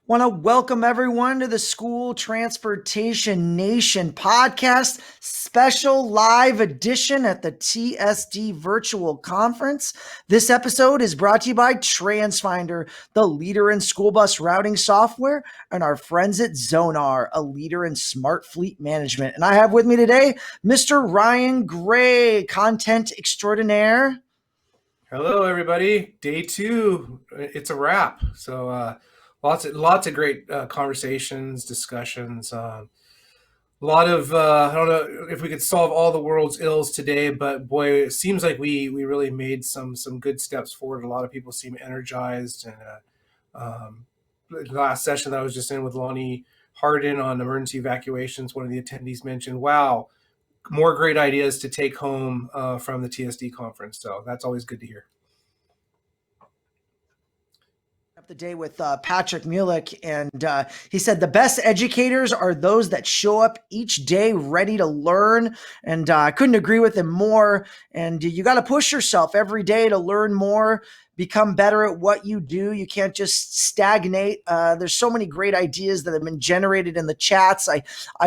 Want to welcome everyone to the School Transportation Nation podcast, special live edition at the TSD Virtual Conference. This episode is brought to you by TransFinder, the leader in school bus routing software, and our friends at Zonar, a leader in smart fleet management. And I have with me today Mr. Ryan Gray, content extraordinaire. Hello, everybody. Day two. It's a wrap. So lots of great conversations, discussions. A lot of I don't know if we could solve all the world's ills today, but boy, it seems like we really made some good steps forward. A lot of people seem energized, and the last session that I was just in with Lonnie Hardin on emergency evacuations, one of the attendees mentioned, "Wow, more great ideas to take home from the TSD conference." So that's always good to hear. Up the day with Patrick Mulick, and he said the best educators are those that show up each day ready to learn. And I couldn't agree with him more. And you got to push yourself every day to learn more, become better at what you do. You can't just stagnate. There's so many great ideas that have been generated in the chats. I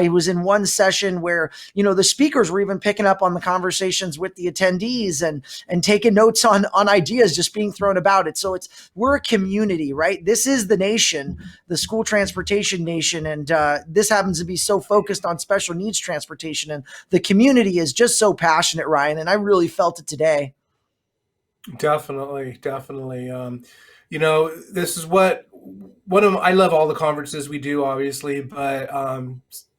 was in one session where the speakers were even picking up on the conversations with the attendees and taking notes on ideas just being thrown about it. So we're a community, right? This is the nation, the school transportation nation, and this happens to be so focused on special needs transportation, and the community is just so passionate, Ryan, and I really felt it today. Definitely. This is what I love all the conferences we do, obviously, but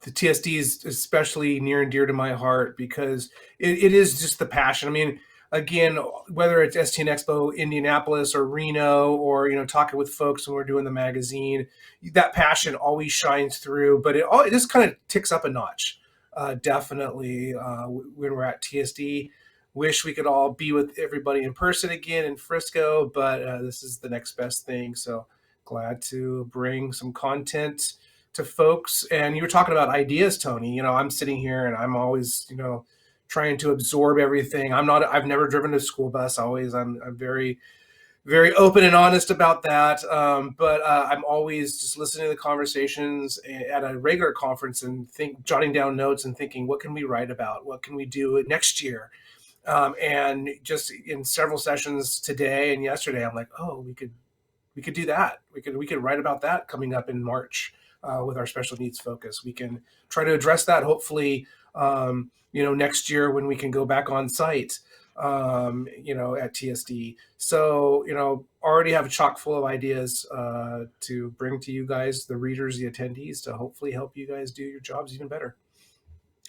the TSD is especially near and dear to my heart because it is just the passion. I mean, again, whether it's STN Expo, Indianapolis, or Reno, or talking with folks when we're doing the magazine, that passion always shines through. But it just kind of ticks up a notch, definitely, when we're at TSD. Wish we could all be with everybody in person again in Frisco, but this is the next best thing. So glad to bring some content to folks. And you were talking about ideas, Tony. I'm sitting here and I'm always, trying to absorb everything. I've never driven a school bus. I'm very, very open and honest about that. But I'm always just listening to the conversations at a regular conference and jotting down notes and thinking, what can we write about? What can we do next year? And just in several sessions today and yesterday, I'm like, oh, we could do that. We could write about that coming up in March with our special needs focus. We can try to address that hopefully, next year when we can go back on site, at TSD. So, already have a chock full of ideas to bring to you guys, the readers, the attendees, to hopefully help you guys do your jobs even better.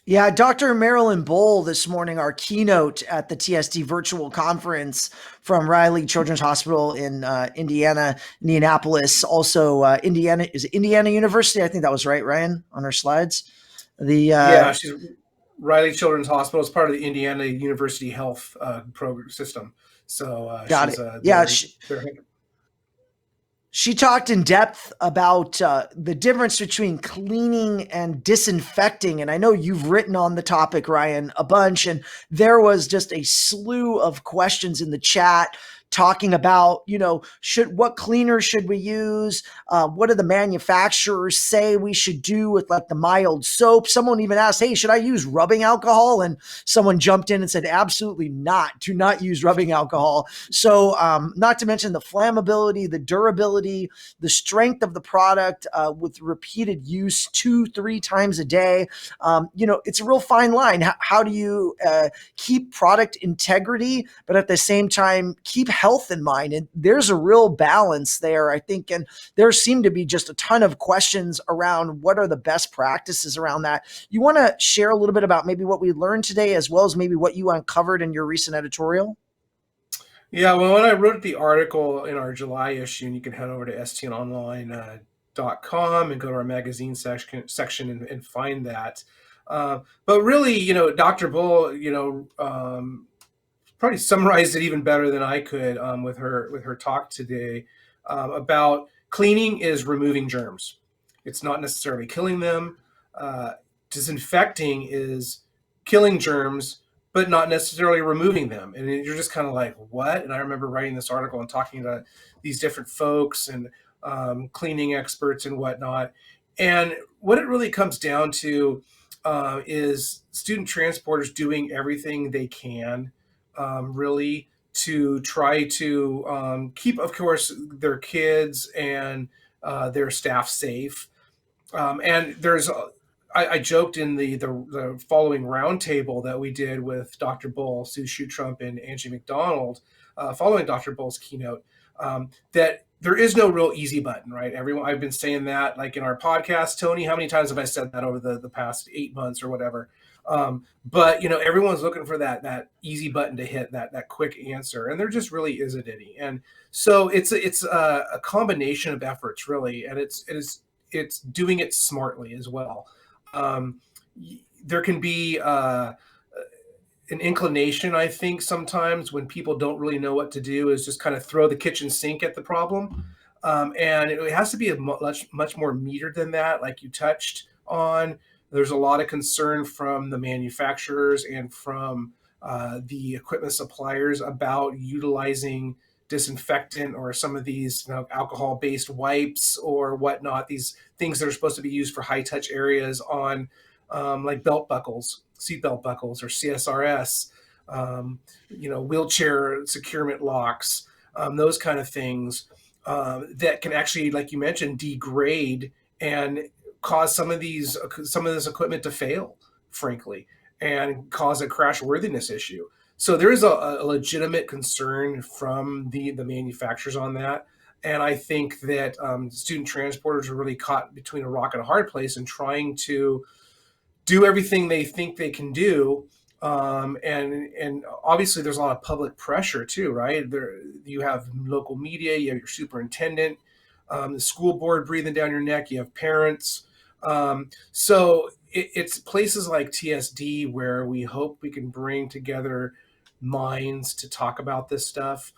Yeah, Dr. Marilyn Bowl this morning, our keynote at the TSD Virtual Conference from Riley Children's Hospital in Indianapolis. Also, Indiana University? I think that was right, Ryan, on our slides. Yeah, she's Riley Children's Hospital is part of the Indiana University Health program system. So Got she's it. Yeah, their she talked in depth about the difference between cleaning and disinfecting. And I know you've written on the topic, Ryan, a bunch. And there was just a slew of questions in the chat talking about, what cleaner should we use? What do the manufacturers say we should do with like the mild soap? Someone even asked, hey, should I use rubbing alcohol? And someone jumped in and said, absolutely not. Do not use rubbing alcohol. So, not to mention the flammability, the durability, the strength of the product with repeated use 2-3 times a day. It's a real fine line. How do you keep product integrity, but at the same time, keep health in mind? And there's a real balance there, I think. And there seem to be just a ton of questions around what are the best practices around that. You want to share a little bit about maybe what we learned today, as well as maybe what you uncovered in your recent editorial? Yeah, well, when I wrote the article in our July issue, and you can head over to stnonline.com and go to our magazine section and find that. But really, Dr. Bull, probably summarized it even better than I could with her talk today about cleaning is removing germs. It's not necessarily killing them. Disinfecting is killing germs, but not necessarily removing them. And you're just kind of like, what? And I remember writing this article and talking to these different folks, and cleaning experts and whatnot. And what it really comes down to is student transporters doing everything they can, really, to try to keep, of course, their kids and their staff safe. And I joked in the following roundtable that we did with Dr. Bull, Sue Trump, and Angie McDonald, following Dr. Bull's keynote, that there is no real easy button, right? Everyone, I've been saying that, like in our podcast, Tony. How many times have I said that over the past 8 months or whatever? But everyone's looking for that easy button to hit, that quick answer, and there just really isn't any. And so it's a combination of efforts, really, and it's doing it smartly as well. Um, there can be an inclination, I think, sometimes when people don't really know what to do, is just kind of throw the kitchen sink at the problem. And it has to be a much more metered than that, like you touched on. There's a lot of concern from the manufacturers and from the equipment suppliers about utilizing disinfectant or some of these alcohol-based wipes or whatnot, these things that are supposed to be used for high-touch areas on like belt buckles, seatbelt buckles, or CSRS, wheelchair securement locks, those kind of things that can actually, like you mentioned, degrade and cause some of this equipment to fail, frankly, and cause a crash worthiness issue. So there is a legitimate concern from the manufacturers on that. And I think that student transporters are really caught between a rock and a hard place and trying to do everything they think they can do. And obviously there's a lot of public pressure too, right? There, you have local media, you have your superintendent, the school board breathing down your neck, you have parents. So it's places like TSD where we hope we can bring together minds to talk about this stuff,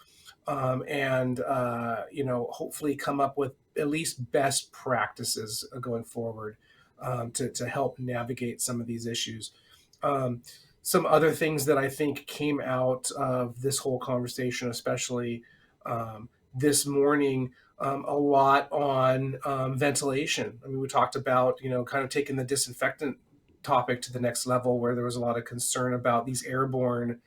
and hopefully come up with at least best practices going forward, to help navigate some of these issues. Um, some other things that I think came out of this whole conversation, especially this morning, a lot on ventilation. I mean, we talked about, kind of taking the disinfectant topic to the next level, where there was a lot of concern about these airborne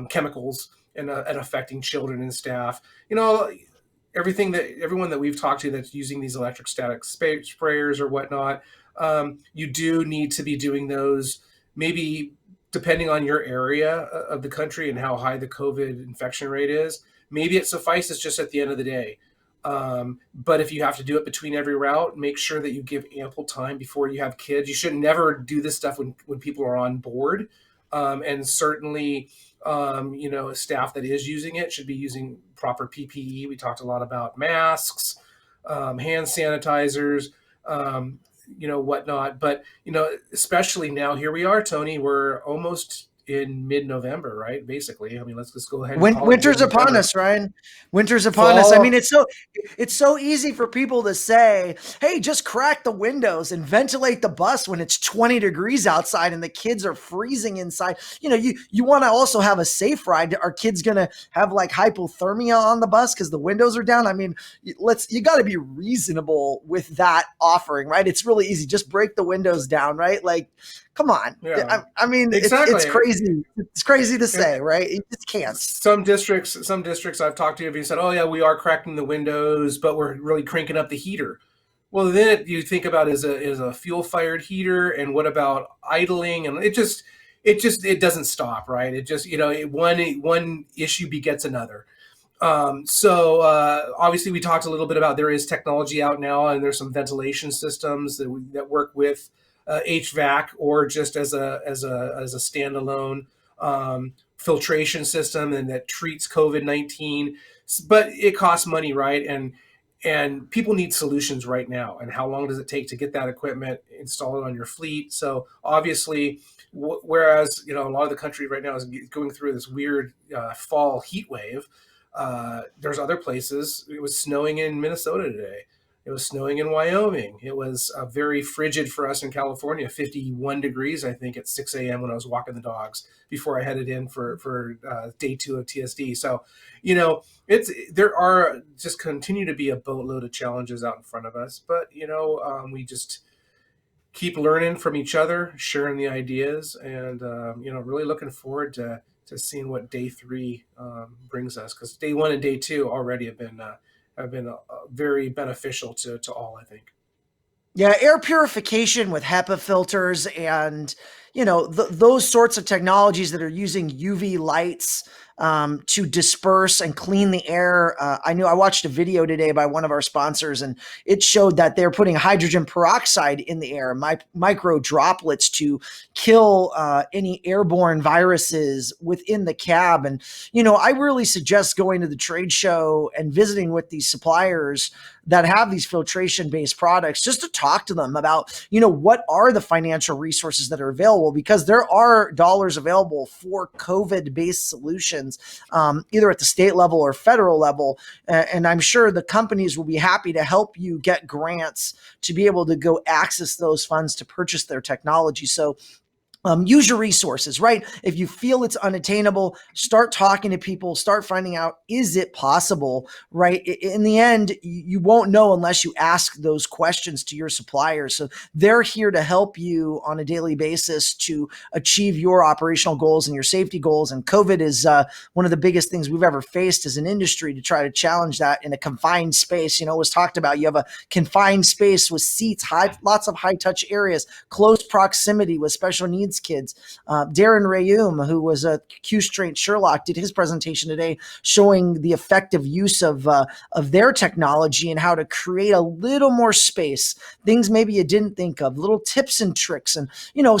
chemicals and affecting children and staff. Everyone that we've talked to that's using these electrostatic sprayers or whatnot, you do need to be doing those, maybe depending on your area of the country and how high the COVID infection rate is. Maybe it suffices just at the end of the day. But if you have to do it between every route, make sure that you give ample time before you have kids. You should never do this stuff when people are on board. And certainly, staff that is using it should be using proper PPE. We talked a lot about masks, hand sanitizers, whatnot. But, especially now, here we are, Tony, we're almost in mid-November, right? Basically, I mean, let's just go ahead and call it Winter's upon mid-November. us, Ryan. Winter's upon us. I mean, Fall. it's so easy for people to say, "Hey, just crack the windows and ventilate the bus when it's 20 degrees outside and the kids are freezing inside." You want to also have a safe ride. Are kids going to have like hypothermia on the bus because the windows are down? I mean, you got to be reasonable with that offering, right? It's really easy. Just break the windows down, right? Like, come on. Yeah, I mean, it's exactly. crazy. It's crazy to And say, right? You just can't. some districts I've talked to have said, "Oh yeah, we are cracking the windows, but we're really cranking up the heater." Well, then you think about is a fuel fired heater, and what about idling? And it doesn't stop, right? It just one issue begets another. So obviously, we talked a little bit about there is technology out now, and there's some ventilation systems that work with HVAC, or just as a standalone filtration system, and that treats COVID-19. But it costs money, right? And people need solutions right now. And how long does it take to get that equipment installed on your fleet? So obviously, whereas a lot of the country right now is going through this weird fall heat wave, there's other places. It was snowing in Minnesota today. It was snowing in Wyoming. It was very frigid for us in California, 51 degrees, I think, at 6 a.m. when I was walking the dogs before I headed in for day 2 of TSD. So, there are just continue to be a boatload of challenges out in front of us, but we just keep learning from each other, sharing the ideas, and really looking forward to seeing what day 3 brings us. Because day 1 and day 2 already have been very beneficial to all, I think. Yeah, air purification with HEPA filters and those sorts of technologies that are using UV lights to disperse and clean the air. I watched a video today by one of our sponsors, and it showed that they're putting hydrogen peroxide in the air, micro droplets to kill any airborne viruses within the cab. And I really suggest going to the trade show and visiting with these suppliers that have these filtration based products, just to talk to them about, what are the financial resources that are available, because there are dollars available for COVID based solutions, either at the state level or federal level. And I'm sure the companies will be happy to help you get grants to be able to go access those funds to purchase their technology. So use your resources, right? If you feel it's unattainable, start talking to people, start finding out, is it possible, right? In the end, you won't know unless you ask those questions to your suppliers. So they're here to help you on a daily basis to achieve your operational goals and your safety goals. And COVID is one of the biggest things we've ever faced as an industry, to try to challenge that in a confined space. It was talked about, you have a confined space with seats, lots of high touch areas, close proximity with special needs kids. Darren Rayum, who was a Q Straight Sherlock, did his presentation today showing the effective use of their technology and how to create a little more space, things maybe you didn't think of, little tips and tricks. And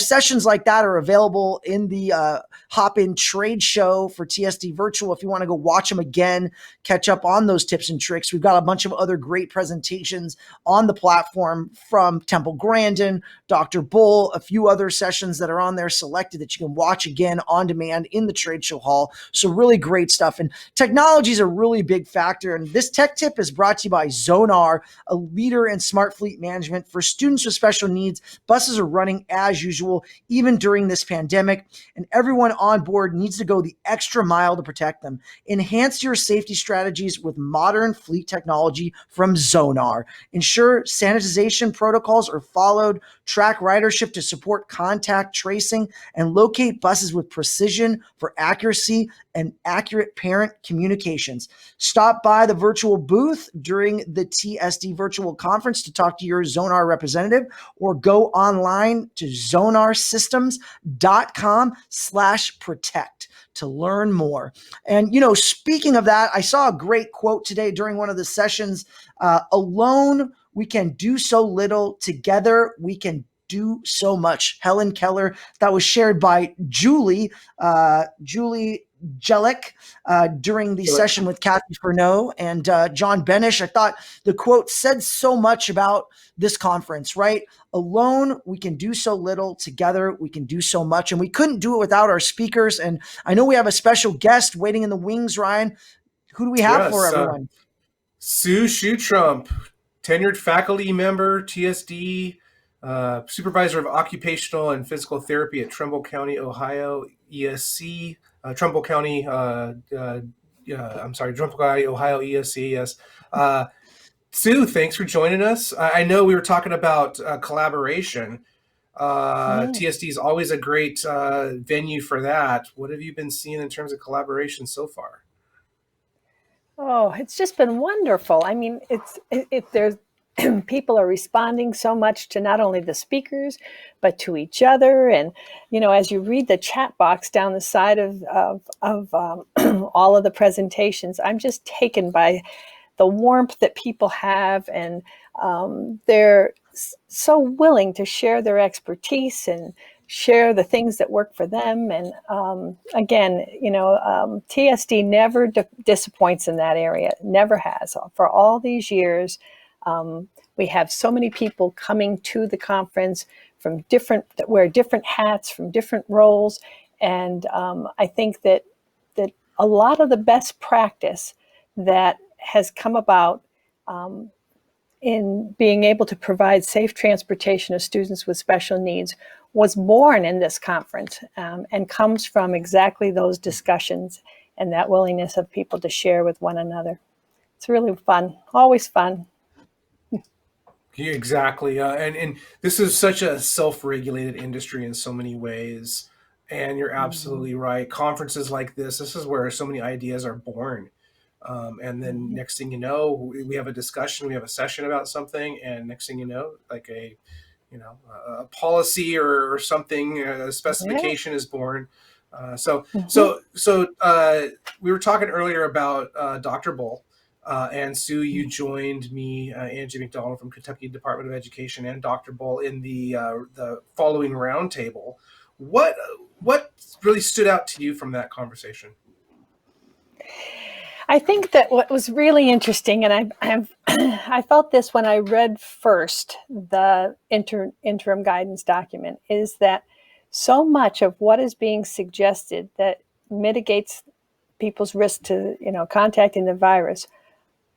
sessions like that are available in the Hop In trade show for TSD Virtual. If you want to go watch them again, catch up on those tips and tricks, we've got a bunch of other great presentations on the platform from Temple Grandin, Dr. Bull, a few other sessions that are on there selected that you can watch again on demand in the trade show hall. So really great stuff. And technology is a really big factor. And this tech tip is brought to you by Zonar, a leader in smart fleet management for students with special needs. Buses are running as usual, even during this pandemic, and everyone on board needs to go the extra mile to protect them. Enhance your safety strategies with modern fleet technology from Zonar. Ensure sanitization protocols are followed, track ridership to support contact tracing, and locate buses with precision for accuracy and accurate parent communications. Stop by the virtual booth during the TSD Virtual Conference to talk to your Zonar representative, or go online to zonarsystems.com/protect to learn more. And, speaking of that, I saw a great quote today during one of the sessions. Alone, we can do so little. Together, we can do so much. Helen Keller. That was shared by Julie Jellick during the session with Kathy Furneaux and John Benish. I thought the quote said so much about this conference, right? Alone, we can do so little. Together, we can do so much. And we couldn't do it without our speakers. And I know we have a special guest waiting in the wings, Ryan. Who do we have for Yes, everyone? Sue Shoetrump, tenured faculty member, TSD, supervisor of occupational and physical therapy at Trumbull County, Ohio, ESC, Trumbull County, Trumbull County, Ohio, ESC, yes. Sue, thanks for joining us. I know we were talking about collaboration. TSD is always a great venue for that. What have you been seeing in terms of collaboration so far? Oh, it's just been wonderful. I mean, if there's people are responding so much to not only the speakers, but to each other. And, as you read the chat box down the side of all of the presentations, I'm just taken by the warmth that people have. And they're so willing to share their expertise and share the things that work for them. And again, TSD never disappoints in that area. Never has. For all these years, we have so many people coming to the conference that wear different hats, from different roles. And I think that a lot of the best practice that has come about in being able to provide safe transportation of students with special needs was born in this conference, and comes from exactly those discussions and that willingness of people to share with one another. It's really fun, always fun. Yeah, exactly. And this is such a self-regulated industry in so many ways. And you're absolutely right. Conferences like this is where so many ideas are born. And then next thing you know, we have a discussion, we have a session about something, and next thing you know, like a policy or something, a Yeah. specification is born. Uh, so Mm-hmm. so we were talking earlier about Dr. Bull. And Sue, you joined me, Angie McDonald from Kentucky Department of Education, and Dr. Bull in the following roundtable. What what really stood out to you from that conversation? I think that what was really interesting, and I felt this when I read first the interim guidance document, is that so much of what is being suggested that mitigates people's risk to contacting the virus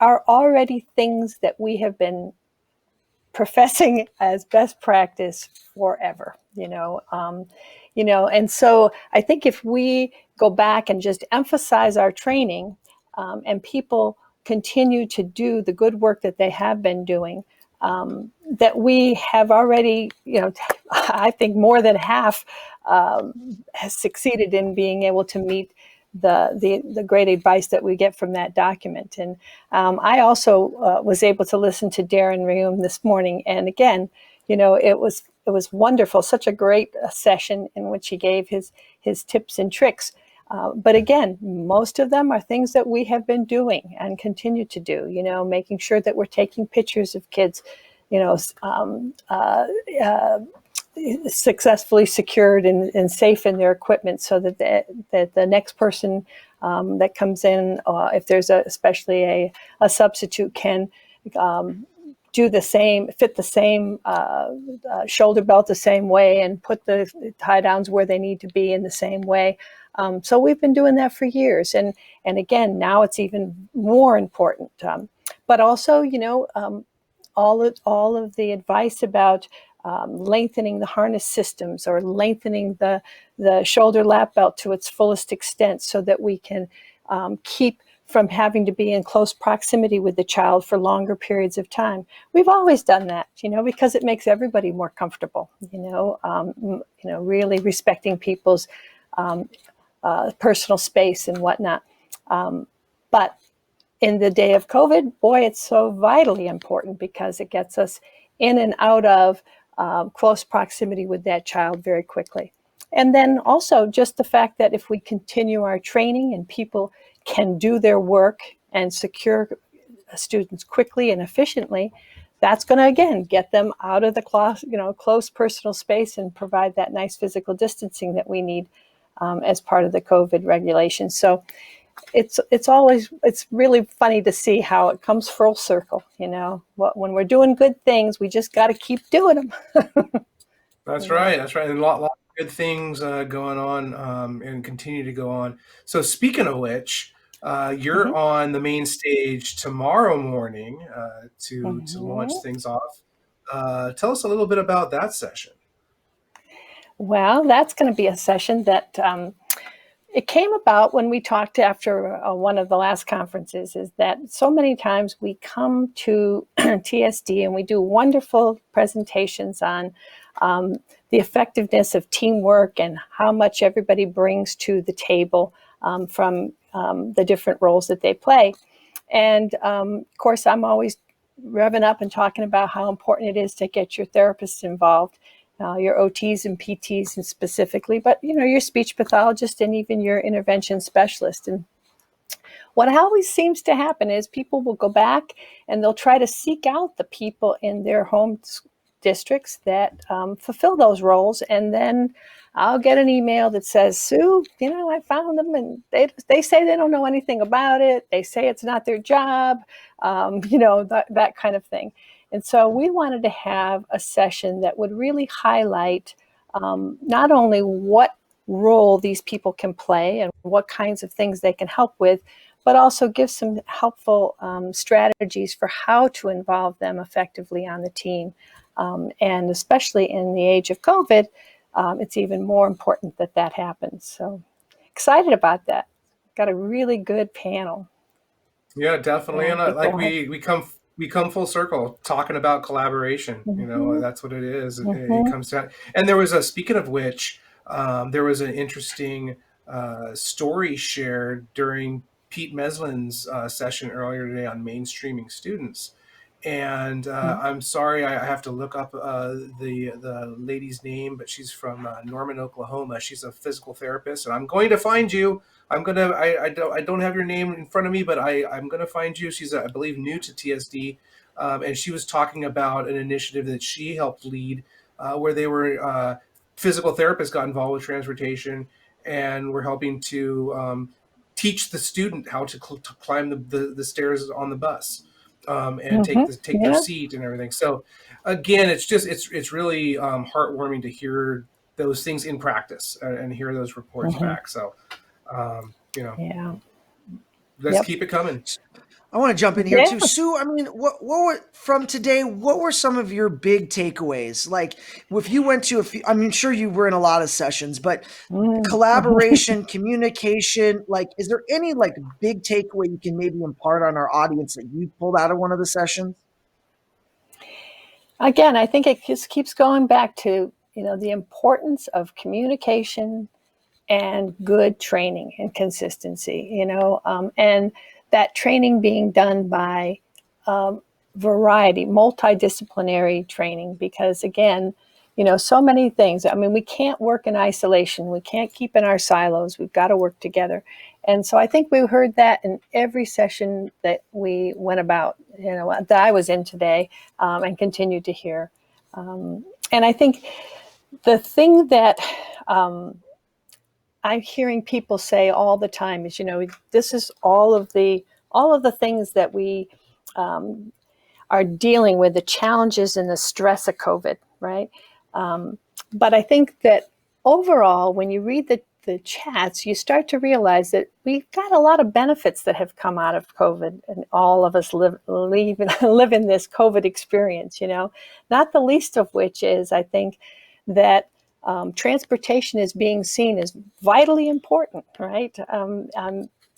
are already things that we have been professing as best practice forever. And so I think if we go back and just emphasize our training, and people continue to do the good work that they have been doing, that we have already, I think more than half has succeeded in being able to meet the great advice that we get from that document. And I also was able to listen to Darren Reum this morning, and again, it was wonderful. Such a great session in which he gave his tips and tricks. But again, most of them are things that we have been doing and continue to do. Making sure that we're taking pictures of kids, you know, successfully secured and safe in their equipment, so that the next person that comes in, if there's especially a substitute, can do the same, fit the same shoulder belt the same way, and put the tie downs where they need to be in the same way. So we've been doing that for years, and again, now it's even more important. But also, all of the advice about lengthening the harness systems, or lengthening the shoulder lap belt to its fullest extent, so that we can keep from having to be in close proximity with the child for longer periods of time. We've always done that, because it makes everybody more comfortable. Really respecting people's personal space and whatnot. But in the day of COVID, boy, it's so vitally important, because it gets us in and out of close proximity with that child very quickly. And then also just the fact that if we continue our training and people can do their work and secure students quickly and efficiently, that's going to, again, get them out of the close personal space, and provide that nice physical distancing that we need as part of the COVID regulations. So it's really funny to see how it comes full circle. When we're doing good things, we just got to keep doing them. That's right. That's right. And lot of good things going on, and continue to go on. So speaking of which, you're Mm-hmm. on the main stage tomorrow morning to launch Mm-hmm. things off. Tell us a little bit about that session. Well, that's going to be a session that it came about when we talked after one of the last conferences, is that so many times we come to TSD and we do wonderful presentations on the effectiveness of teamwork and how much everybody brings to the table from the different roles that they play. And of course, I'm always revving up and talking about how important it is to get your therapists involved, your OTs and PTs and specifically, but your speech pathologist and even your intervention specialist. And what always seems to happen is people will go back and they'll try to seek out the people in their home districts that fulfill those roles, and then I'll get an email that says, Sue, I found them, and they say they don't know anything about it. They say it's not their job, that kind of thing. And so we wanted to have a session that would really highlight not only what role these people can play and what kinds of things they can help with, but also give some helpful strategies for how to involve them effectively on the team. And especially in the age of COVID, it's even more important that that happens. So excited about that. Got a really good panel. Yeah, definitely. Yeah, And like we come full circle talking about collaboration. mm-hmm. That's what it is. It Mm-hmm. comes down. And there was a speaking of which, there was an interesting story shared during Pete Meslin's session earlier today on mainstreaming students. And I'm sorry, I have to look up the lady's name, but she's from Norman, Oklahoma. She's a physical therapist, and I'm going to find you. I don't have your name in front of me, but I'm gonna find you. She's I believe new to TSD, and she was talking about an initiative that she helped lead, where they were physical therapists got involved with transportation and were helping to teach the student how to climb the stairs on the bus, and Mm-hmm. take their Yeah. seat and everything. So again, it's really heartwarming to hear those things in practice, and hear those reports Mm-hmm. back. So um, you know, Yeah. let's Yep. keep it coming. I want to jump in here Yeah. too. Sue, I mean, what were from today, what were some of your big takeaways? Like if you went to a few, I mean, sure you were in a lot of sessions, but Mm. collaboration, communication, like is there any like big takeaway you can maybe impart on our audience that you pulled out of one of the sessions? Again, I think it just keeps going back to, the importance of communication and good training and consistency, and that training being done by variety, multidisciplinary training, because again, so many things. I mean, we can't work in isolation. We can't keep in our silos. We've got to work together. And so I think we heard that in every session that we went about, that I was in today, and continue to hear. And I think the thing that I'm hearing people say all the time is, this is all of the things that we um, are dealing with, the challenges and the stress of COVID, right? But I think that overall, when you read the chats, you start to realize that we've got a lot of benefits that have come out of COVID, and all of us live in this COVID experience, not the least of which is, I think, that transportation is being seen as vitally important, right?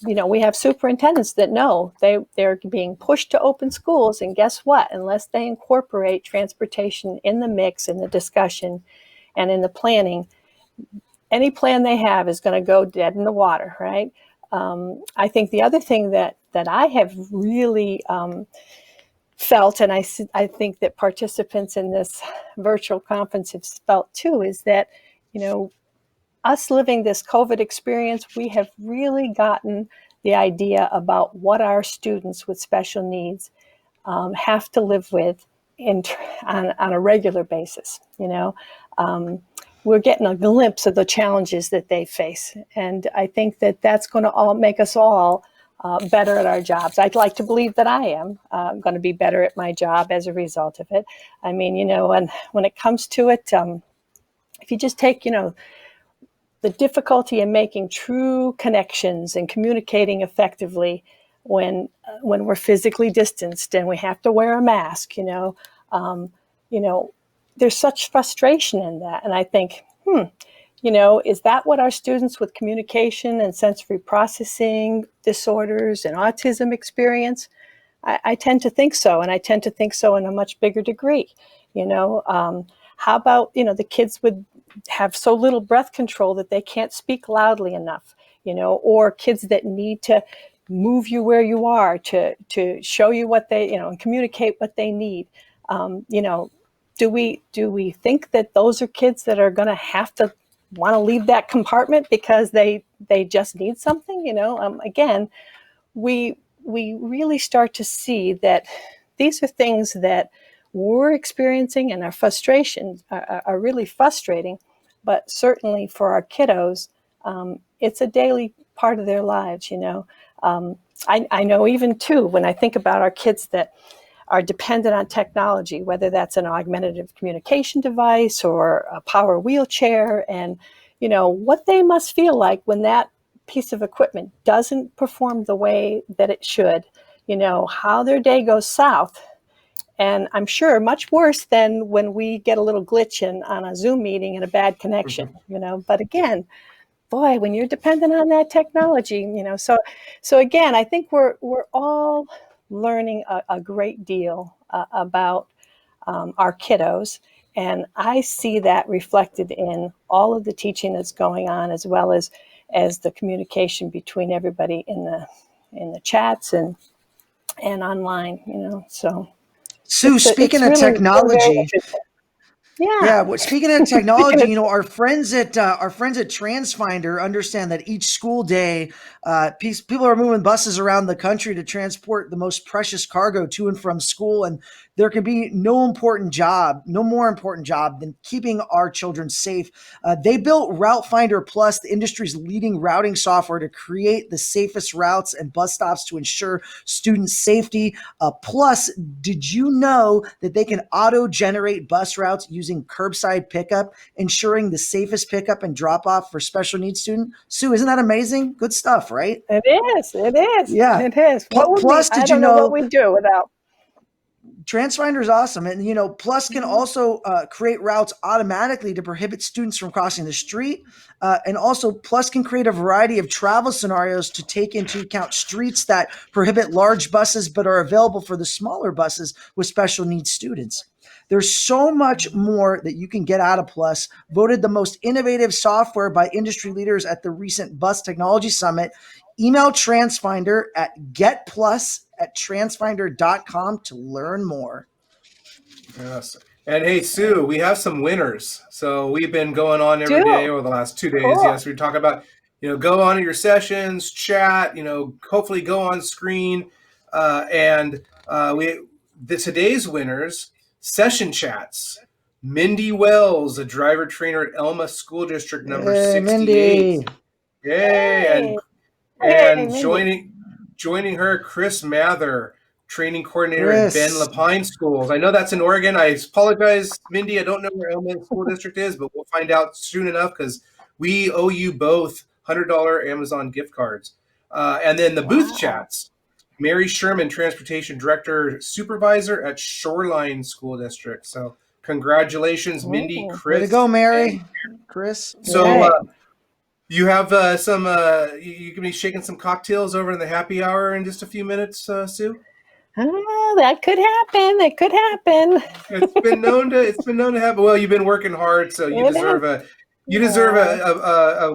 We have superintendents that know they're being pushed to open schools, and guess what? Unless they incorporate transportation in the mix, in the discussion, and in the planning, any plan they have is going to go dead in the water, right? I think the other thing that I have really felt, and I think that participants in this virtual conference have felt too, is that, us living this COVID experience, we have really gotten the idea about what our students with special needs have to live with on a regular basis. We're getting a glimpse of the challenges that they face, and I think that that's going to all make us all better at our jobs. I'd like to believe that I am going to be better at my job as a result of it. I mean, and when it comes to it, if you just take, the difficulty in making true connections and communicating effectively when we're physically distanced and we have to wear a mask, um, you know, there's such frustration in that. And I think, is that what our students with communication and sensory processing disorders and autism experience? I tend to think so, and I tend to think so in a much bigger degree. How about the kids would have so little breath control that they can't speak loudly enough, or kids that need to move you where you are to show you what they and communicate what they need. Do we think that those are kids that are going to have to want to leave that compartment because they just need something? Again, we really start to see that these are things that we're experiencing, and our frustrations are really frustrating. But certainly for our kiddos, it's a daily part of their lives. I know even too when I think about our kids that are dependent on technology, whether that's an augmentative communication device or a power wheelchair, and what they must feel like when that piece of equipment doesn't perform the way that it should, how their day goes south. And I'm sure much worse than when we get a little glitch on a Zoom meeting and a bad connection, But again, boy, when you're dependent on that technology, so again, I think we're all learning a great deal about our kiddos. And I see that reflected in all of the teaching that's going on, as well as the communication between everybody in the chats and online. So Sue, speaking of we're very technology, interested. Yeah. yeah, well, speaking of technology, our friends at TransFinder understand that each school day, people are moving buses around the country to transport the most precious cargo to and from school, and there can be no more important job than keeping our children safe. They built Route Finder Plus, the industry's leading routing software, to create the safest routes and bus stops to ensure student safety. Plus, did you know that they can auto-generate bus routes using curbside pickup, ensuring the safest pickup and drop-off for special needs students? Sue, isn't that amazing? Good stuff, right? It is. It is. Yeah. It is. What would we? Plus, I did you don't know what know we'd do without. TransFinder is awesome. And, Plus can also create routes automatically to prohibit students from crossing the street. And also, Plus can create a variety of travel scenarios to take into account streets that prohibit large buses but are available for the smaller buses with special needs students. There's so much more that you can get out of Plus. Voted the most innovative software by industry leaders at the recent Bus Technology Summit. Email TransFinder at getplus@transfinder.com to learn more. Yes. And hey, Sue, we have some winners. So we've been going on every day over the last 2 days. Cool. Yes, we talk about, go on to your sessions, chat, hopefully go on screen. Today's winners, session chats. Mindy Wells, a driver trainer at Elma School District number 68. Mindy. Yay. And joining her, Chris Mather, training coordinator at Ben Lapine Schools. I know that's in Oregon. I apologize, Mindy. I don't know where Elma School District is, but we'll find out soon enough because we owe you both $100 Amazon gift cards. And then the booth chats. Mary Sherman, Transportation Director Supervisor at Shoreline School District. So congratulations, Mindy, Chris. Way to go, Mary. Chris. So you have you can be shaking some cocktails over in the happy hour in just a few minutes, Sue? Oh, that could happen. It could happen. It's been known to happen. Well, you've been working hard, so you deserve a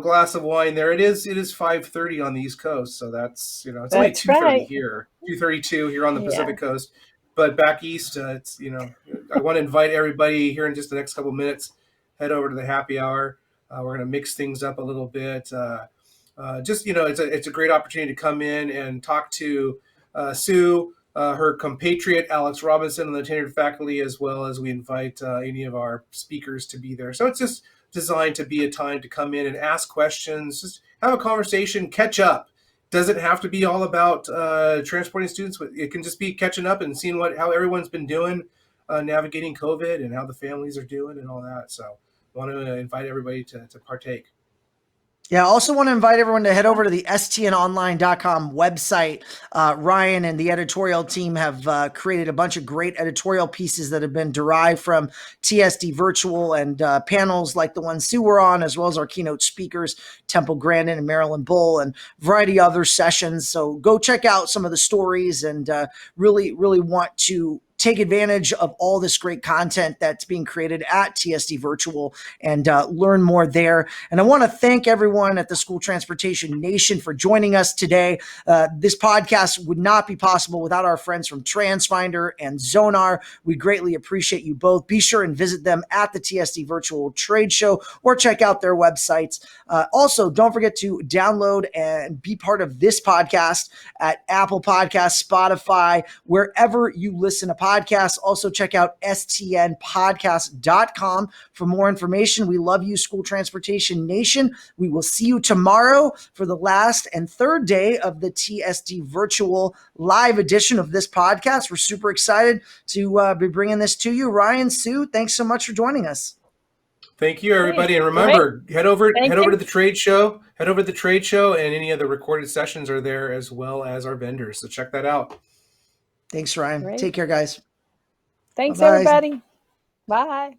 glass of wine there. It is 5:30 on the East Coast, so that's it's only 2:30 here, 2:32 here on the Pacific Coast. But back east, it's I want to invite everybody here in just the next couple of minutes. Head over to the happy hour. We're going to mix things up a little bit. It's a great opportunity to come in and talk to Sue, her compatriot Alex Robinson, and the tenured faculty, as well as we invite any of our speakers to be there. So it's just designed to be a time to come in and ask questions, just have a conversation, catch up. Doesn't have to be all about transporting students. It can just be catching up and seeing how everyone's been doing, navigating COVID, and how the families are doing and all that. So I want to invite everybody to partake. Yeah, I also want to invite everyone to head over to the stnonline.com website. Ryan and the editorial team have created a bunch of great editorial pieces that have been derived from TSD Virtual and panels like the one Sue were on, as well as our keynote speakers, Temple Grandin and Marilyn Bull, and a variety of other sessions. So go check out some of the stories and really, really want to take advantage of all this great content that's being created at TSD Virtual and learn more there. And I want to thank everyone at the School Transportation Nation for joining us today. This podcast would not be possible without our friends from TransFinder and Zonar. We greatly appreciate you both. Be sure and visit them at the TSD Virtual Trade Show or check out their websites. Also, don't forget to download and be part of this podcast at Apple Podcasts, Spotify, wherever you listen to podcasts. Also, check out stnpodcast.com for more information. We love you, School Transportation Nation. We will see you tomorrow for the last and third day of the TSD Virtual live edition of this podcast. We're super excited to be bringing this to you. Ryan, Sue, thanks so much for joining us. Thank you, everybody, and Great. remember, head over Thank to you. the trade show. Head over to the trade show, and any of the recorded sessions are there, as well as our vendors. So check that out. Thanks, Ryan. Great. Take care, guys. Thanks, Bye-bye. everybody. Bye.